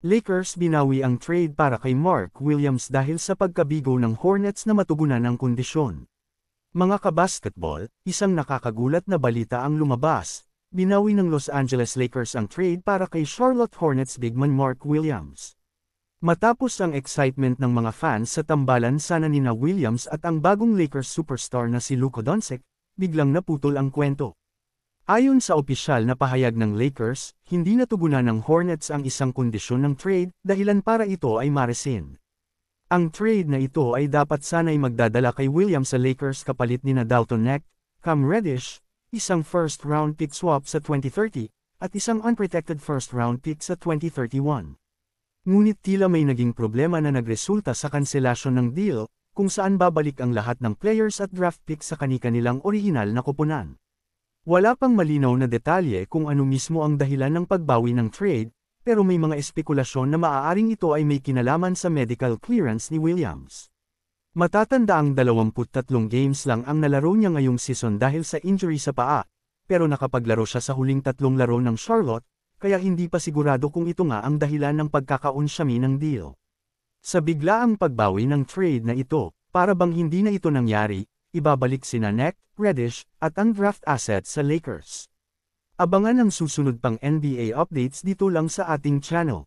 Lakers binawi ang trade para kay Mark Williams dahil sa pagkabigo ng Hornets na matugunan ang kondisyon. Mga kabasketball, isang nakakagulat na balita ang lumabas. Binawi ng Los Angeles Lakers ang trade para kay Charlotte Hornets bigman Mark Williams. Matapos ang excitement ng mga fans sa tambalan sana nina Williams at ang bagong Lakers superstar na si Luka Doncic, biglang naputol ang kwento. Ayon sa opisyal na pahayag ng Lakers, hindi natugunan ng Hornets ang isang kondisyon ng trade, dahilan para ito ay ma-rescind. Ang trade na ito ay dapat sana'y magdadala kay Williams sa Lakers kapalit nina Dalton Knecht, Cam Reddish, isang first-round pick swap sa 2030, at isang unprotected first-round pick sa 2031. Ngunit tila may naging problema na nagresulta sa kanselasyon ng deal, kung saan babalik ang lahat ng players at draft picks sa kani-kanilang orihinal na koponan. Wala pang malinaw na detalye kung ano mismo ang dahilan ng pagbawi ng trade, pero may mga espekulasyon na maaaring ito ay may kinalaman sa medical clearance ni Williams. Matatanda ang 23 games lang ang nalaro niya ngayong season dahil sa injury sa paa, pero nakapaglaro siya sa huling 3 laro ng Charlotte, kaya hindi pa sigurado kung ito nga ang dahilan ng pagkakaunsyami ng deal. Sa biglaang pagbawi ng trade na ito, para bang hindi na ito nangyari, ibabalik sina Knecht, Reddish, at ang draft assets sa Lakers. Abangan ang susunod pang NBA updates dito lang sa ating channel.